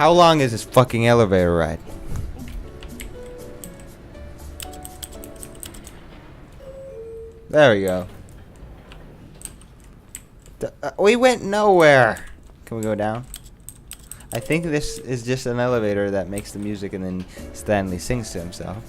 How long is this fucking elevator ride? There we go. We went nowhere. Can we go down? I think this is just an elevator that makes the music and then Stanley sings to himself.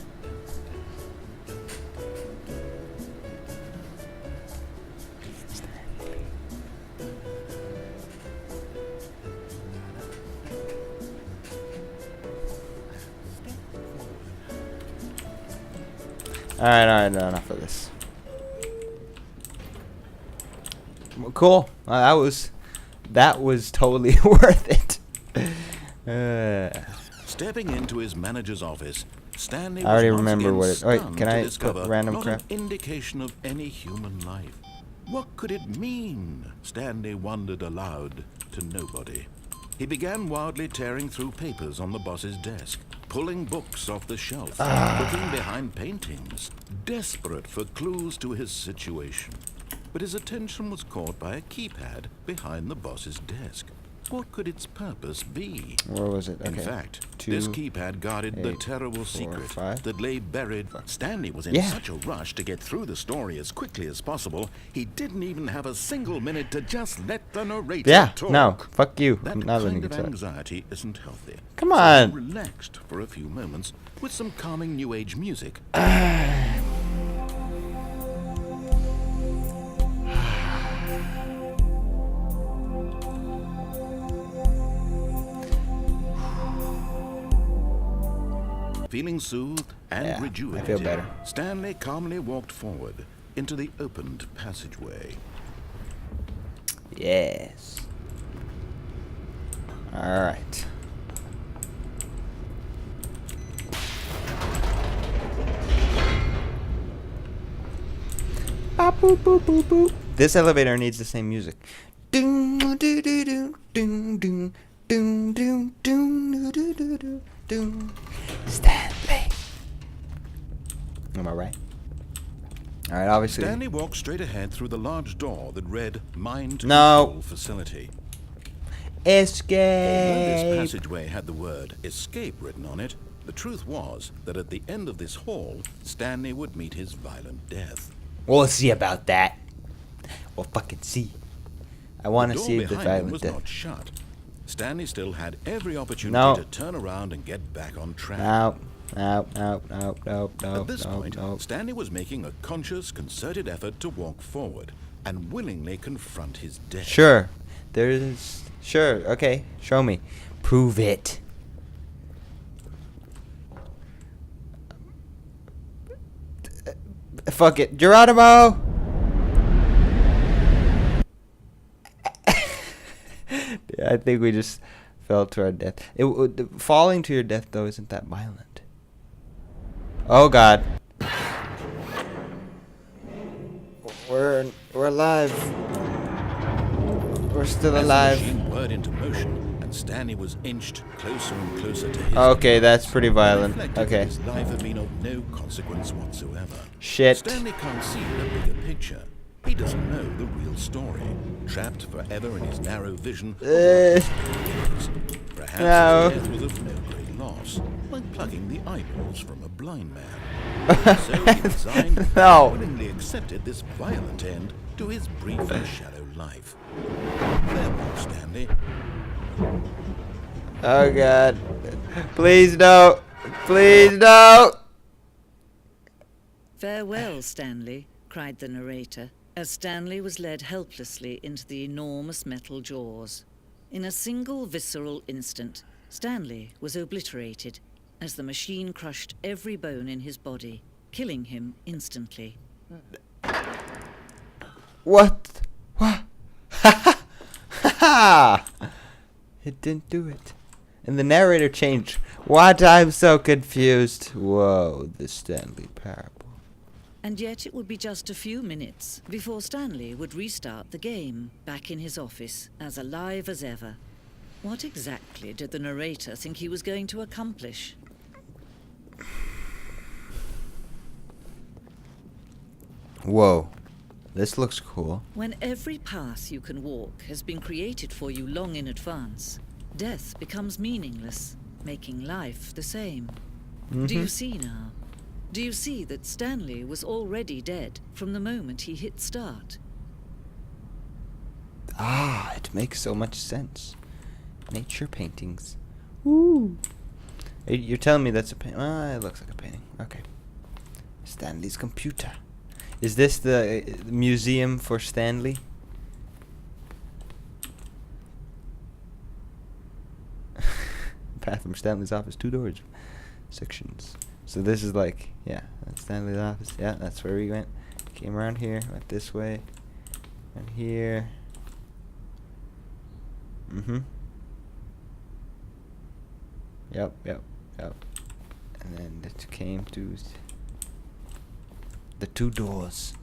Alright, no, enough of this. Cool. That was totally worth it. Stepping into his manager's office, Stanley I already was remember what it. stunned Wait, can to I discover put random not crap? an indication of any human life. What could it mean? Stanley wondered aloud to nobody. He began wildly tearing through papers on the boss's desk, pulling books off the shelf, looking behind paintings, desperate for clues to his situation. But his attention was caught by a keypad behind the boss's desk. What could its purpose be? Where was it? Okay. In fact, 2, this keypad guarded the 8, terrible 4, secret 5. that lay buried. Stanley was in such a rush to get through the story as quickly as possible, he didn't even have a single minute to just let the narrator talk. No, fuck you. That I'm not kind letting you of talk. anxiety isn't healthy. Come So on. he relaxed for a few moments with some calming new age music. Feeling soothed and rejuvenated, I feel better. Stanley calmly walked forward into the opened passageway. Yes. Alright. Boop, boop, boop, boop. This elevator needs the same music. Doom, doo, doo, doo, doom, doom, doom, doom, doom, doo, doo, doo, doom. Stanley. Am I right? Alright, obviously. Stanley walked straight ahead through the large door that read Mind No. Control Facility. Escape. Although this passageway had the word escape written on it, the truth was that at the end of this hall, Stanley would meet his violent death. We'll see about that. We'll fucking see. I want to see the The door behind him violent was death. not shut. Stanley still had every opportunity to turn around and get back on track. No. At this point, no. Stanley was making a conscious, concerted effort to walk forward and willingly confront his death. Sure. There's... Sure. Okay. Show me. Prove it. Fuck it. Geronimo! I think we just fell to our death. Falling to your death, though, isn't that violent. Oh, God. We're alive. We're still alive. As the machine whirred into motion, and Stanley was inched closer and closer to his Okay, death, that's pretty violent. reflected that Okay. his life had been of no consequence whatsoever. Shit. Stanley can't see the bigger picture. He doesn't know the real story. Trapped forever in his narrow vision. Perhaps No. his death was of no great loss, like plucking the eyeballs from a blind man. So he resigned No. and willingly accepted this violent end to his brief and shallow life. Farewell, Stanley. Oh, God. Please no. Please no. "Farewell, Stanley," cried the narrator, as Stanley was led helplessly into the enormous metal jaws. In a single visceral instant, Stanley was obliterated as the machine crushed every bone in his body, killing him instantly. What? What? Ha ha! It didn't do it. And the narrator changed. What? I'm so confused. Whoa, the Stanley Parable. And yet it would be just a few minutes before Stanley would restart the game, back in his office, as alive as ever. What exactly did the narrator think he was going to accomplish? Whoa. This looks cool. When every path you can walk has been created for you long in advance, death becomes meaningless, making life the same. Mm-hmm. Do you see now? Do you see that Stanley was already dead from the moment he hit start? Ah, it makes so much sense. Nature paintings. Woo! You're telling me that's a painting? Ah, it looks like a painting. Okay. Stanley's computer. Is this the museum for Stanley? Path from Stanley's office, 2 doors. Sections. So this is like, yeah, that's Stanley's office. Yeah, that's where we went. Came around here, went this way, and here. Mm-hmm. Yep. And then it came to the 2 doors.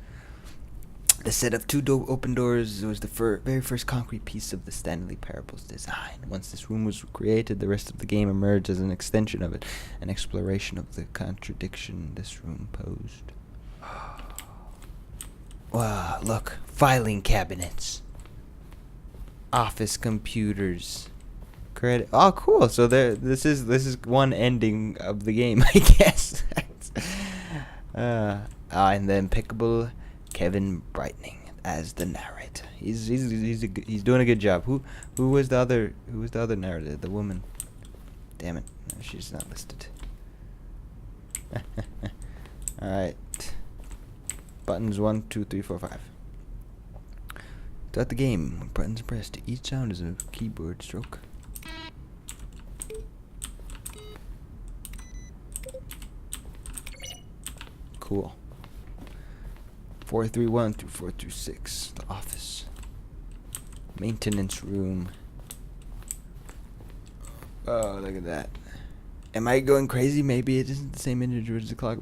The set of 2 open doors was the very first concrete piece of the Stanley Parable's design. Once this room was created, the rest of the game emerged as an extension of it, an exploration of the contradiction this room posed. Wow, look, filing cabinets, office computers. Oh, cool. So this is one ending of the game, I guess. And the impeccable Kevin Brightening as the narrator. He's doing a good job. Who was the other narrator? The woman. Damn it, no, she's not listed. All right. Buttons 1, 2, 3, 4, 5. Throughout the game, when buttons are pressed, each sound is a keyboard stroke. Cool. 431 through 426. The office. Maintenance room. Oh, look at that. Am I going crazy? Maybe it isn't the same image as the clock.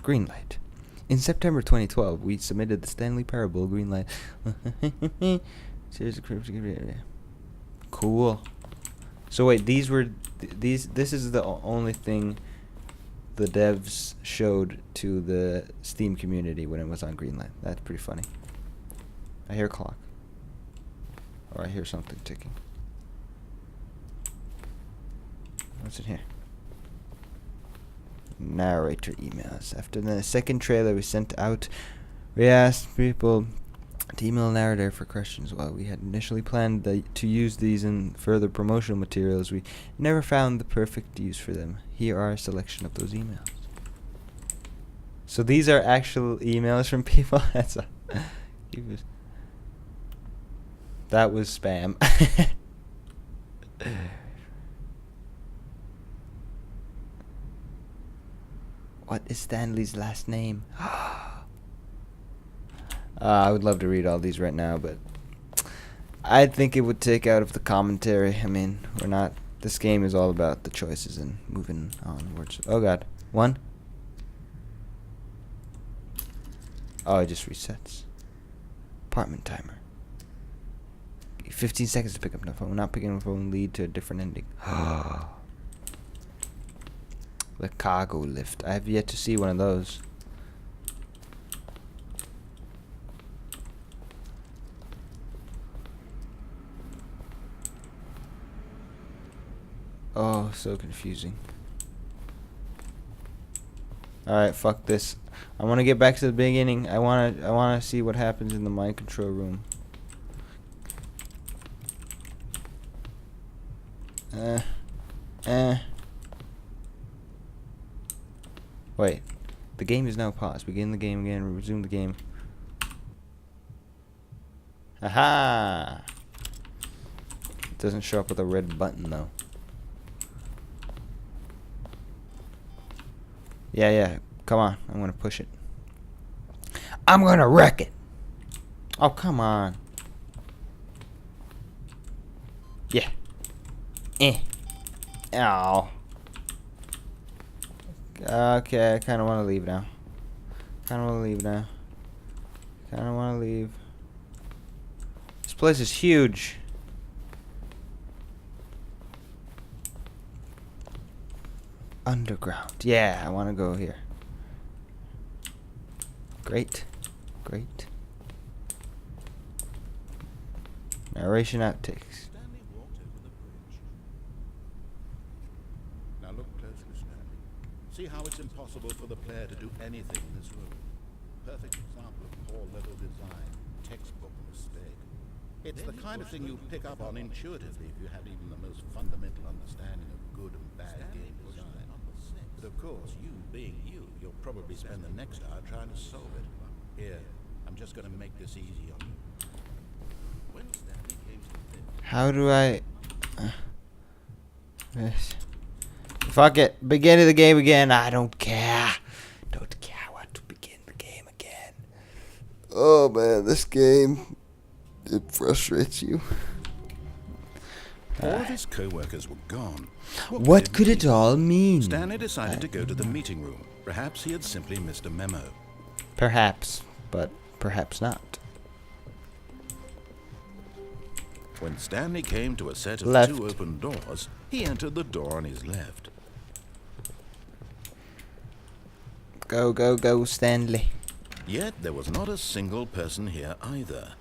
Green light. In September 2012, we submitted the Stanley Parable green light. Cool. So wait, this is the only thing the devs showed to the Steam community when it was on Greenlight. That's pretty funny. I hear a clock. Or I hear something ticking. What's in here? Narrator emails. After the second trailer we sent out, we asked people to email narrator for questions. While we had initially planned to use these in further promotional materials, we never found the perfect use for them. Here are a selection of those emails. So these are actual emails from people. That was spam. What is Stanley's last name? I would love to read all these right now, but I think it would take out of the commentary. I mean, this game is all about the choices and moving onwards. Oh god. 1. Oh, it just resets. Apartment timer. 15 seconds to pick up the phone. Not picking up the phone lead to a different ending. The cargo lift. I have yet to see one of those. Oh, so confusing. Alright, fuck this. I want to get back to the beginning. I want to see what happens in the mind control room. Wait. The game is now paused. Begin the game again. Resume the game. Aha! It doesn't show up with a red button though. Yeah. Come on. I'm gonna push it. I'm gonna wreck it. Oh, come on. Yeah. Ow. Okay, I kind of want to leave now. This place is huge. Underground. Yeah, I want to go here. Great. Narration outtakes. Stanley walked over the bridge. Now look closely, Stanley. See how it's impossible for the player to do anything in this room. Perfect example of poor level design, textbook mistake. It's the kind of thing you pick up on intuitively if you have even the most fundamental understanding of good and bad game design. But of course, you being you, you'll probably spend the next hour trying to solve it. Here, I'm just going to make this easy on you. When Stanley came to the finish, How do I... Fuck it. Begin the game again. I don't care. Don't care. I want to begin the game again. Oh, man. This game... It frustrates you. all of his co-workers were gone. What could it all mean? Stanley decided to go to the meeting room. Perhaps he had simply missed a memo. Perhaps, but perhaps not. When Stanley came to a set of Left. 2 open doors, he entered the door on his left. Go, go, go, Stanley. Yet there was not a single person here either.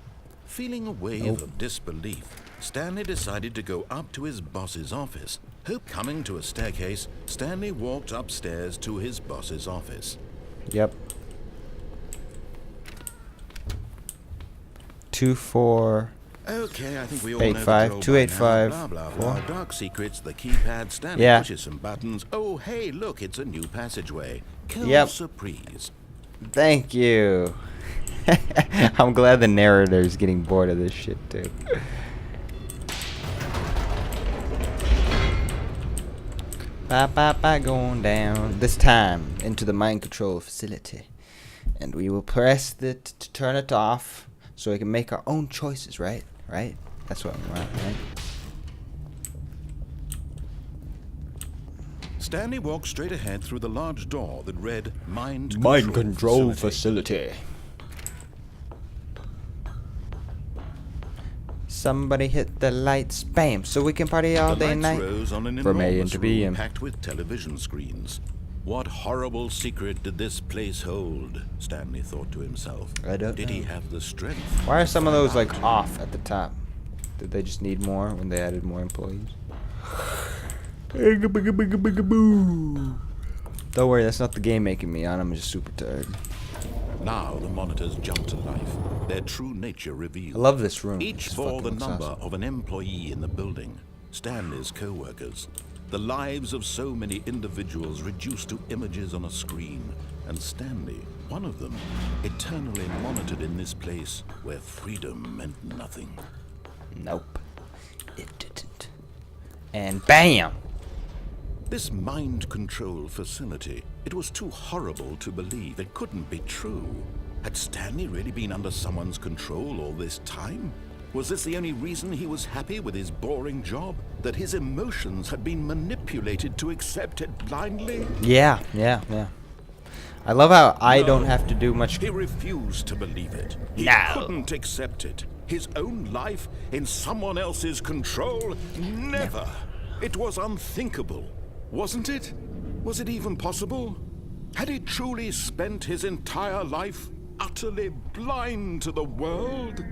Feeling a wave of disbelief, Stanley decided to go up to his boss's office. Coming to a staircase, Stanley walked upstairs to his boss's office. Yep. 2-4. Okay, I think we all 8-5, know the drill 2-8-5, by now. Blah, blah, blah. 4. Dark secrets, the keypad, Stanley Yeah. pushes some buttons. Oh, hey, look, it's a new passageway. Cool Yep. surprise. Thank you. I'm glad the narrator's getting bored of this shit too. Ba going down. This time into the mind control facility, and we will press it to turn it off, so we can make our own choices. Right? Right? That's what we want. Right? Stanley walked straight ahead through the large door that read Mind Control facility. Somebody hit the lights, bam, so we can party all The day and lights night. rose on an From AM enormous to room PM. packed with television screens. What horrible secret did this place hold? Stanley thought to himself. I don't Did he know. have the strength? Why are some of those like off at the top? Did they just need more when they added more employees? Don't worry, that's not the game making me on. I'm just super tired. Now the monitors jumped to life, their true nature I revealed. love this room. Each This bore fucking the looks number awesome. of an employee in the building, Stanley's co-workers. The lives of so many individuals reduced to images on a screen, and Stanley, one of them, eternally monitored in this place where freedom meant nothing. Nope, it didn't. And bam! This mind control facility, it was too horrible to believe. It couldn't be true. Had Stanley really been under someone's control all this time? Was this the only reason he was happy with his boring job? That his emotions had been manipulated to accept it blindly? Yeah. I love how I No. don't have to do much. He refused to believe it. He No. couldn't accept it. His own life in someone else's control? Never. It was unthinkable. Wasn't it? Was it even possible? Had he truly spent his entire life utterly blind to the world?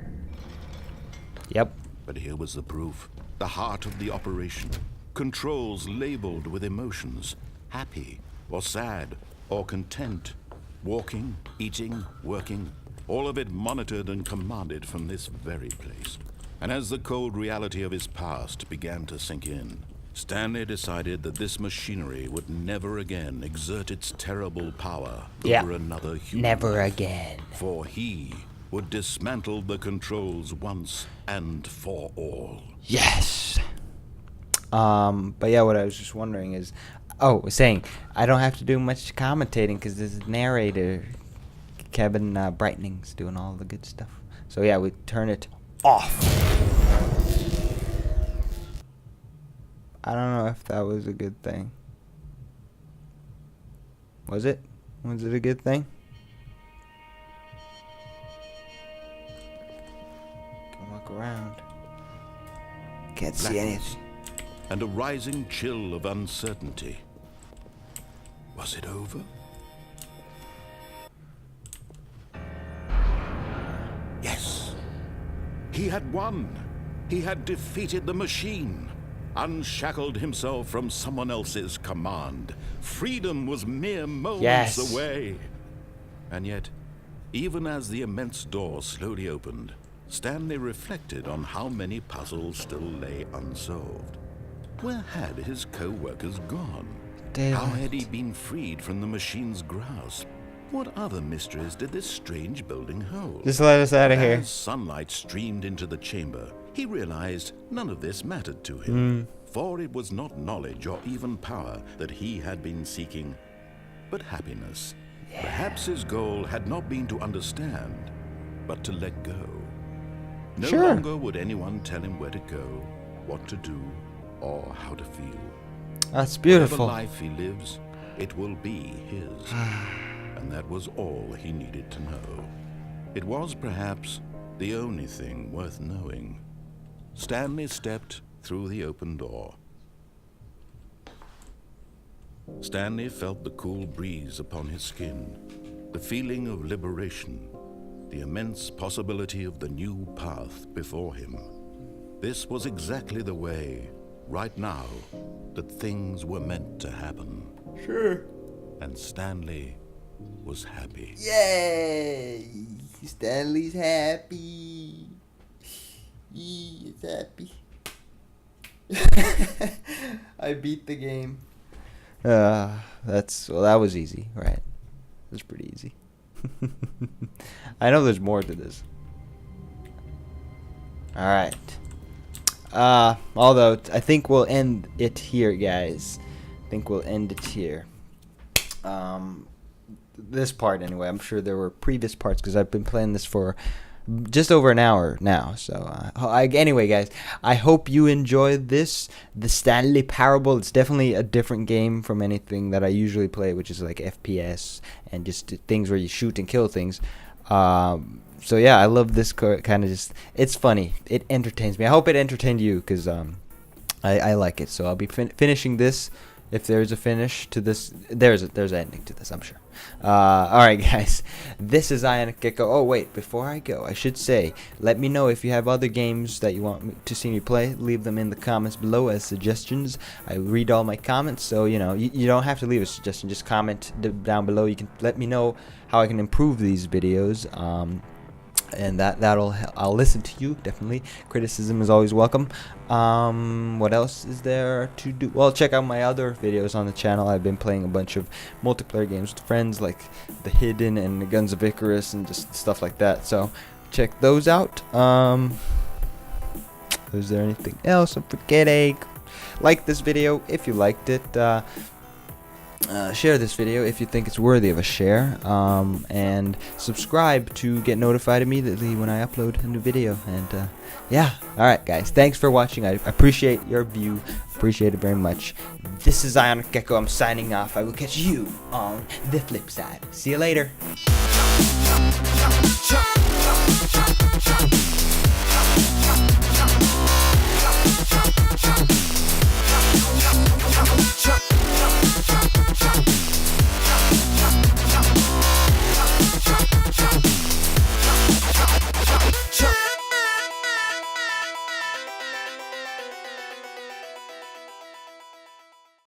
Yep. But here was the proof. The heart of the operation. Controls labeled with emotions. Happy, or sad, or content. Walking, eating, working. All of it monitored and commanded from this very place. And as the cold reality of his past began to sink in, Stanley decided that this machinery would never again exert its terrible power over another human Never life. again. For he would dismantle the controls once and for all. Yes. But yeah, what I was just wondering is, I was saying I don't have to do much commentating because this narrator, Kevin Brightening's doing all the good stuff. So yeah, we turn it off. I don't know if that was a good thing. Was it? Was it a good thing? Can walk around. Can't see anything. And a rising chill of uncertainty. Was it over? Yes. He had won. He had defeated the machine, unshackled himself from someone else's command. Freedom was mere moments away. And yet, even as the immense door slowly opened, Stanley reflected on how many puzzles still lay unsolved. Where had his co-workers gone? How had he been freed from the machine's grasp? What other mysteries did this strange building hold? Just let us out of here. As sunlight streamed into the chamber, he realized none of this mattered to him, for it was not knowledge or even power that he had been seeking, but happiness. Perhaps his goal had not been to understand, but to let go. No longer would anyone tell him where to go, what to do, or how to feel. That's beautiful. Whatever life he lives, it will be his. And that was all he needed to know. It was perhaps the only thing worth knowing. Stanley stepped through the open door. Stanley felt the cool breeze upon his skin, the feeling of liberation, the immense possibility of the new path before him. This was exactly the way, right now, that things were meant to happen. Sure. And Stanley was happy. Yay! Stanley's happy. He is happy. I beat the game. That was easy, right? It was pretty easy. I know there's more to this. Alright. Although, I think we'll end it here, guys. I think we'll end it here. This part, anyway. I'm sure there were previous parts, because I've been playing this for just over an hour now. So, anyway, guys, I hope you enjoyed this. The Stanley Parable. It's definitely a different game from anything that I usually play, which is like FPS and just things where you shoot and kill things. So yeah, I love this kind of just. It's funny. It entertains me. I hope it entertained you, because I like it. So I'll be finishing this. If there's a finish to this, there's an ending to this, I'm sure. Alright, guys. This is IonicGecko. Oh, wait. Before I go, I should say, let me know if you have other games that you want to see me play. Leave them in the comments below as suggestions. I read all my comments, so, you know, you don't have to leave a suggestion. Just comment down below. You can let me know how I can improve these videos. And I'll listen to you, definitely. Criticism is always welcome. What else is there to do? Well, check out my other videos on the channel. I've been playing a bunch of multiplayer games with friends, like The Hidden and the Guns of Icarus and just stuff like that. So check those out. Is there anything else I'm forgetting? Like this video if you liked it. Share this video if you think it's worthy of a share, and subscribe to get notified immediately when I upload a new video. And yeah, alright guys, thanks for watching. I appreciate your view, appreciate it very much. This is IonicGecko. I'm signing off. I will catch you on the flip side. See you later. Chop, chop, chop.